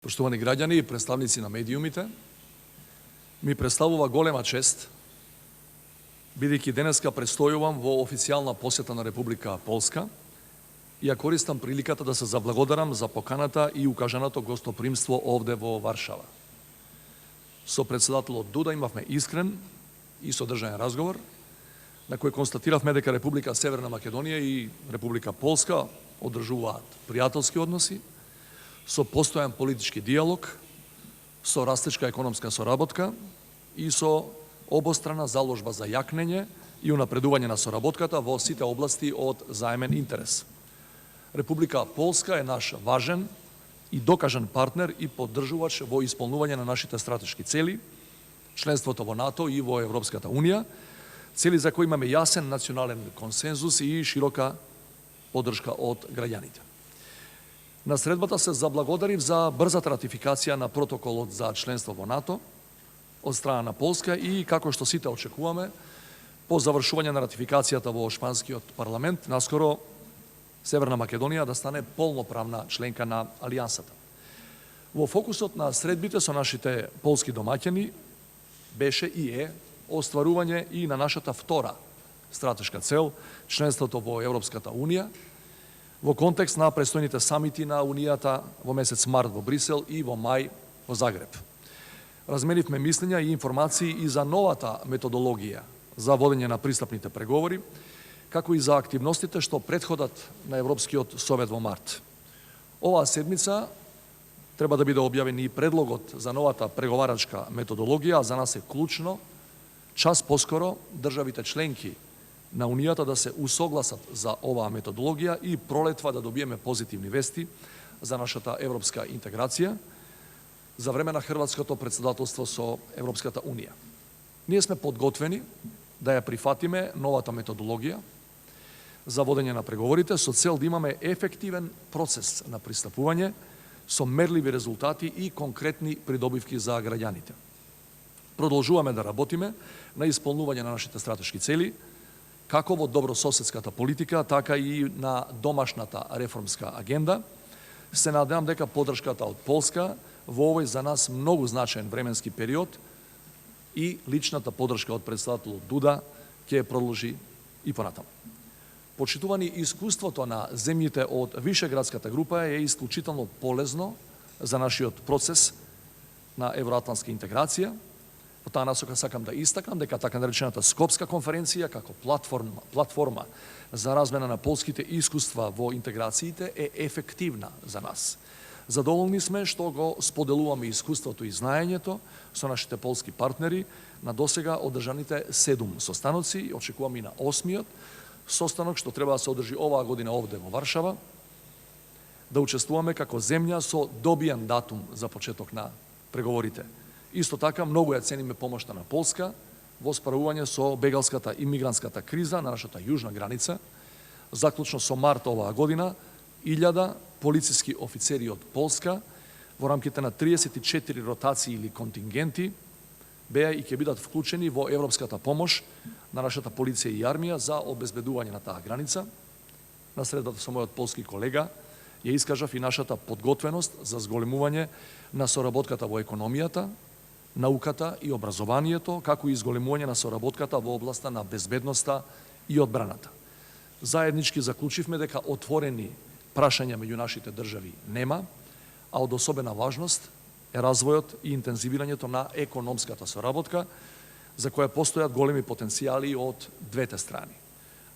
Поштовани граѓани и представници на медиумите, ми представува голема чест, бидејќи денеска престојувам во официјална посета на Република Полска и ја користам приликата да се заблагодарам за поканата и укажаното гостопримство овде во Варшава. Со председателот Дуда имавме искрен и содржаен разговор, на кој констатиравме дека Република Северна Македонија и Република Полска одржуваат пријателски односи, со постојан политички диалог, со растечка економска соработка и со обострана заложба за јакнење и унапредување на соработката во сите области од заемен интерес. Република Полска е наш важен и докажан партнер и поддржувач во исполнување на нашите стратешки цели, членството во НАТО и во Европската Унија, цели за кои имаме јасен национален консензус и широка поддршка од граѓаните. На средбата се заблагодарив за брзата ратификација на протоколот за членство во НАТО од страна на Полска и, како што сите очекуваме, по завршување на ратификацијата во Шпанскиот парламент, наскоро Северна Македонија да стане полноправна членка на Алијансата. Во фокусот на средбите со нашите полски домаќини беше и е остварување и на нашата втора стратешка цел, членството во Европската Унија, во контекст на престојните самити на Унијата во месец март во Брисел и во мај во Загреб. Разменивме мислења и информации и за новата методологија за водење на пристапните преговори, како и за активностите што претходат на Европскиот совет во март. Оваа седмица треба да биде објавен и предлогот за новата преговарачка методологија, а за нас е клучно час поскоро државите членки на Унијата да се усогласат за оваа методологија и пролетва да добиеме позитивни вести за нашата европска интеграција за време на хрватското претседателство со Европската Унија. Ние сме подготвени да ја прифатиме новата методологија за водење на преговорите со цел да имаме ефективен процес на пристапување со мерливи резултати и конкретни придобивки за граѓаните. Продолжуваме да работиме на исполнување на нашите стратешки цели, како во добрососедската политика, така и на домашната реформска агенда. Се надевам дека поддршката од Полска во овој за нас многу значаен временски период и личната поддршка од председателот Дуда ќе продолжи и понатаму. Почитувани, искуството на земјите од Вишеградската група е исклучително полезно за нашиот процес на евроатлантска интеграција. Во таа насока сакам да истакам дека така наречената Скопска конференција како платформа за размена на полските искуства во интеграциите е ефективна за нас. Задоволни сме што го споделуваме искуството и знаењето со нашите полски партнери на досега одржаните 7 состаноци и очекуваме и на 8-миот состанок што треба да се одржи оваа година овде во Варшава, да учествуваме како земја со добиен датум за почеток на преговорите. Исто така, многу ја цениме помошта на Полска во справување со бегалската и мигрантската криза на нашата јужна граница. Заклучно со март оваа година, 1000 полициски офицери од Полска во рамките на 34 ротации или контингенти беа и ќе бидат вклучени во европската помош на нашата полиција и армија за обезбедување на таа граница. На средата со мојот полски колега ја искажав и нашата подготвеност за зголемување на соработката во економијата, науката и образованието, како и изголемување на соработката во областа на безбедноста и одбраната. Заеднички заклучивме дека отворени прашања меѓу нашите држави нема, а од особена важност е развојот и интензивирањето на економската соработка, за која постојат големи потенцијали од двете страни.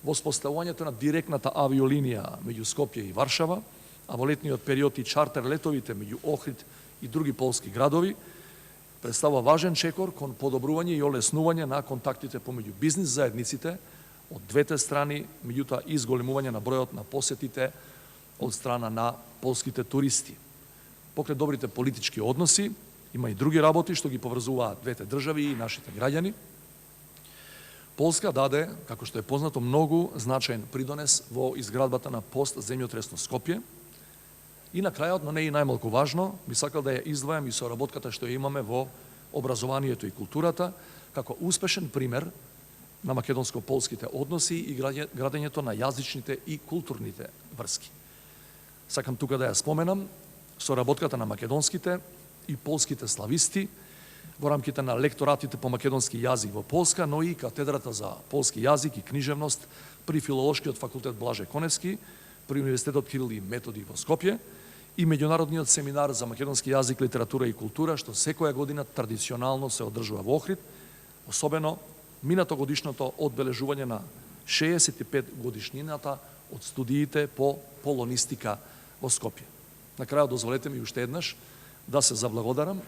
Воспоставувањето на директната авиолинија меѓу Скопје и Варшава, а во летниот период и чартер летовите меѓу Охрид и други полски градови, представува важен чекор кон подобрување и олеснување на контактите помеѓу бизнис заедниците од двете страни, меѓутоа и зголемување на бројот на посетите од страна на полските туристи. Покрај добрите политички односи, има и други работи што ги поврзуваат двете држави и нашите граѓани. Полска даде, како што е познато, многу значаен придонес во изградбата на пост-земјотресно Скопје. И на крајот, но не и најмалку важно, би сакал да ја издвојам и соработката што ја имаме во образованието и културата, како успешен пример на македонско-полските односи и градењето на јазичните и културните врски. Сакам тука да ја споменам соработката на македонските и полските слависти во рамките на лекторатите по македонски јазик во Полска, но и катедрата за полски јазик и книжевност при Филолошкиот факултет Блаже Коневски, при Универзитетот Кирил и Методи во Скопје и меѓународниот семинар за македонски јазик, литература и култура, што секоја година традиционално се одржува во Охрид, особено минатогодишното одбележување на 65 годишнината од студиите по полонистика во Скопје. На крајот дозволете ми уште еднаш да се заблагодарам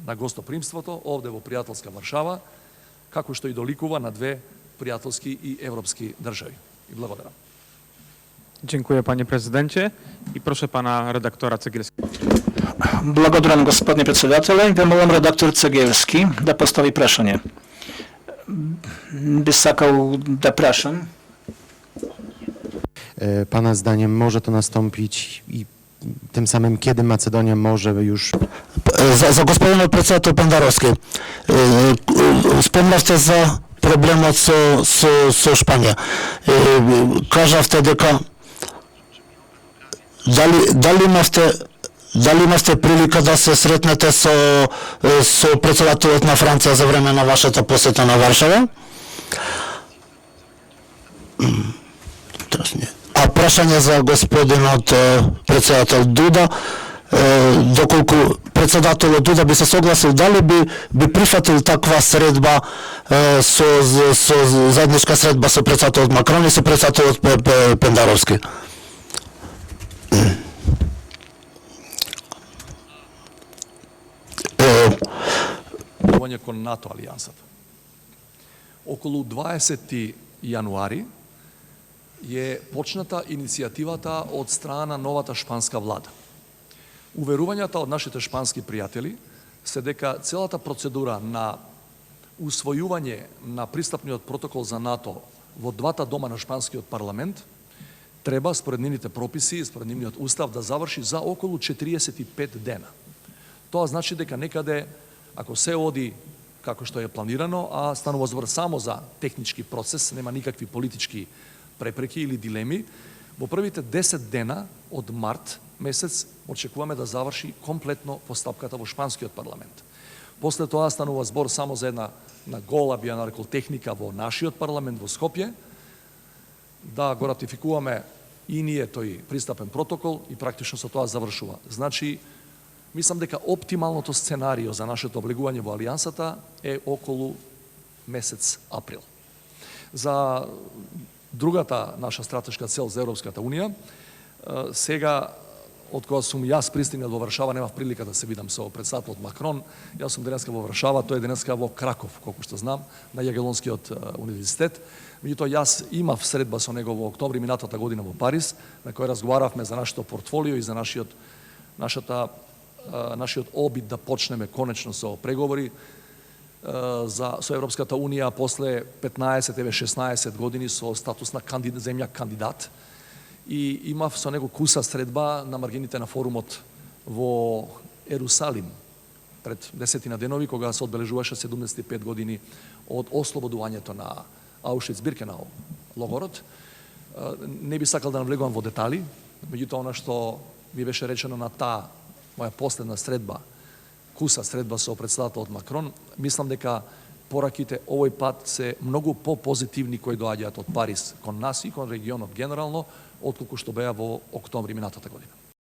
на гостопримството овде во пријателска Варшава, како што и доликува на две пријателски и европски држави. I благодарам. Dziękuję panie prezydencie i proszę pana redaktora Cegielskiego. Благодарам, господин председателе. Ве молам редактор Цегелски да постави прашање. Би сакал да прашам. Pana zdaniem może to nastąpić i tym samym kiedy Macedonia może już... За господин председател Пендаровски, спомнавте за проблемот со Шпанија. Кажавте дека дали имавте прилика да се сретнете со председателот на Франција за време на вашата посета на Варшава? А прашање за господинот председател Дуда, доколку председателот Дуда би се согласил, дали би прифатил таква средба со заедничка средба со председателот Макрон и со председателот Пендаровски? Кон НАТО алијансата. Околу 20 јануари е почната иницијативата од страна на новата шпанска влада. Уверувањата од нашите шпански пријатели се дека целата процедура на усвојување на пристапниот протокол за НАТО во двата дома на шпанскиот парламент треба според нивните прописи, според нивниот устав да заврши за околу 45 дена. Тоа значи дека некаде, ако се оди како што е планирано, а станува збор само за технички процес, нема никакви политички препреки или дилеми, во првите 10 дена од март месец очекуваме да заврши комплетно постапката во шпанскиот парламент. После тоа станува збор само за една гола, би ја нарекол, техника во нашиот парламент во Скопје, да го ратификуваме и ние тој пристапен протокол и практично со тоа завршува. Значи, мислам дека оптималното сценарио за нашето облегување во алијансата е околу месец април. За другата наша стратешка цел за Европската Унија, сега, од кога сум јас пристигнал во Варшава, немав прилика да се видам со председателот Макрон. Јас сум денеска во Варшава, тој е денеска во Краков, колку што знам, на Јагелонскиот универзитет. Меѓутоа, јас имав средба со него во октомври минатата година во Париз, на кој разговаравме за нашето портфолио и за нашиот обид да почнеме конечно со преговори со Европската Унија после 15-16 години со статус на земја кандидат. И имав со него куса средба на маргините на форумот во Ерусалим пред 10 денови, кога се одбележуваше 75 години од ослободувањето на Аушвиц-Биркенау логорот. Не би сакал да навлегувам во детали, меѓутоа она што ми беше речено на таа моја последна средба, куса средба со председателот Макрон, мислам дека пораките овој пат се многу по-позитивни кои доаѓаат од Париз кон нас и кон регионот генерално, отколку што беа во октомври минатата година.